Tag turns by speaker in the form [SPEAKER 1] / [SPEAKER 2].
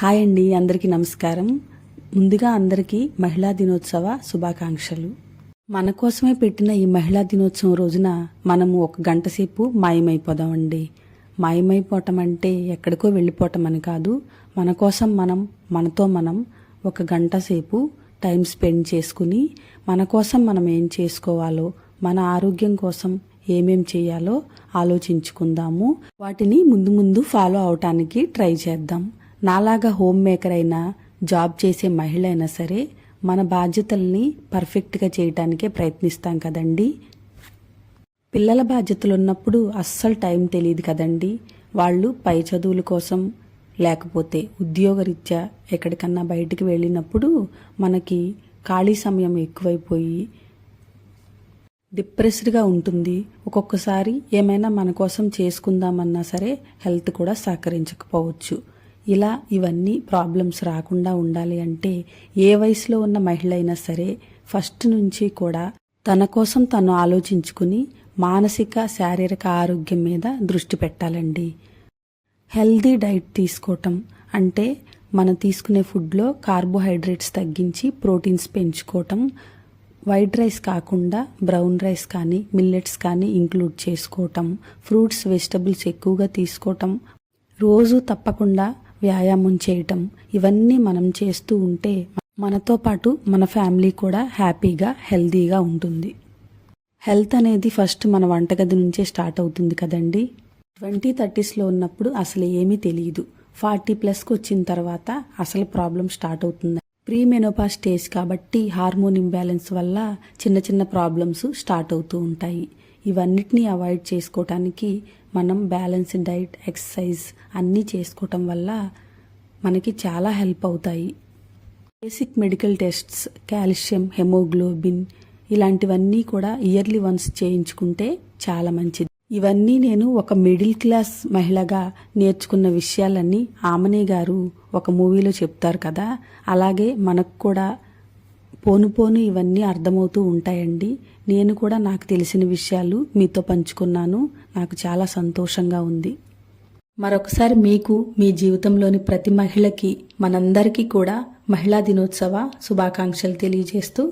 [SPEAKER 1] Hi అండి, అందరికీ నమస్కారం. ముందుగా అందరికీ మహిళా దినోత్సవ శుభాకాంక్షలు. మన కోసమే పెట్టిన ఈ మహిళా దినోత్సవం రోజున మనము ఒక గంట సేపు మాయమైపోదామండి. మాయమైపోవటం అంటే ఎక్కడికో వెళ్ళిపోవటం అని కాదు. మన కోసం మనతో మనం ఒక గంట సేపు టైం స్పెండ్ చేసుకుని మన కోసం మనం ఏం చేసుకోవాలో, మన ఆరోగ్యం కోసం ఏమేం చేయాలో ఆలోచించుకుందాము. వాటిని ముందు ముందు ఫాలో అవటానికి ట్రై చేద్దాం. నాలాగా హోమ్ మేకర్ అయినా, జాబ్ చేసే మహిళ అయినా సరే మన బాధ్యతల్ని పర్ఫెక్ట్గా చేయటానికే ప్రయత్నిస్తాం కదండి. పిల్లల బాధ్యతలు ఉన్నప్పుడు అస్సలు టైం తెలియదు కదండి. వాళ్ళు పై చదువుల కోసం లేకపోతే ఉద్యోగరీత్యా ఎక్కడికన్నా బయటికి వెళ్ళినప్పుడు మనకి ఖాళీ సమయం ఎక్కువైపోయి డిప్రెస్డ్గా ఉంటుంది. ఒక్కొక్కసారి ఏమైనా మన కోసం చేసుకుందామన్నా సరే హెల్త్ కూడా సహకరించకపోవచ్చు. ఇలా ఇవన్నీ ప్రాబ్లమ్స్ రాకుండా ఉండాలి అంటే ఏ వయసులో ఉన్న మహిళ అయినా సరే ఫస్ట్ నుంచి కూడా తన కోసం తను ఆలోచించుకుని మానసిక శారీరక ఆరోగ్యం మీద దృష్టి పెట్టాలండి. హెల్దీ డైట్ తీసుకోవటం అంటే మనం తీసుకునే ఫుడ్లో కార్బోహైడ్రేట్స్ తగ్గించి ప్రోటీన్స్ పెంచుకోవటం, వైట్ రైస్ కాకుండా బ్రౌన్ రైస్ కానీ మిల్లెట్స్ కానీ ఇంక్లూడ్ చేసుకోవటం, ఫ్రూట్స్ వెజిటబుల్స్ ఎక్కువగా తీసుకోవటం, రోజు తప్పకుండా వ్యాయామం చేయటం, ఇవన్నీ మనం చేస్తూ ఉంటే మనతో పాటు మన ఫ్యామిలీ కూడా హ్యాపీగా హెల్దీగా ఉంటుంది. హెల్త్ అనేది ఫస్ట్ మన వంటగది నుంచే స్టార్ట్ అవుతుంది కదండి. 20-30sలో ఉన్నప్పుడు అసలు ఏమీ తెలియదు. 40+కి వచ్చిన తర్వాత అసలు ప్రాబ్లం స్టార్ట్ అవుతుంది. ప్రీ మెనోపాజ్ స్టేజ్ కాబట్టి హార్మోన్ ఇంబ్యాలెన్స్ వల్ల చిన్న చిన్న ప్రాబ్లమ్స్ స్టార్ట్ అవుతూ ఉంటాయి. ఇవన్నిటిని అవాయిడ్ చేసుకోవటానికి మనం బ్యాలెన్స్డ్ డైట్, ఎక్సర్సైజ్ అన్నీ చేసుకోవటం వల్ల మనకి చాలా హెల్ప్ అవుతాయి. Basic medical tests, calcium, haemoglobin ఇలాంటివన్నీ కూడా ఇయర్లీ వన్స్ చేయించుకుంటే చాలా మంచిది. ఇవన్నీ నేను ఒక మిడిల్ క్లాస్ మహిళగా నేర్చుకున్న విషయాలన్నీ ఆమనే గారు ఒక మూవీలో చెప్తారు కదా, అలాగే మనకు కూడా పోను ఇవన్నీ అర్థమవుతూ ఉంటాయండి. నేను కూడా నాకు తెలిసిన విషయాలు మీతో పంచుకున్నాను. నాకు చాలా సంతోషంగా ఉంది. మరొకసారి మీకు, మీ జీవితంలోని ప్రతి మహిళకి, మనందరికీ కూడా మహిళా దినోత్సవ శుభాకాంక్షలు తెలియజేస్తూ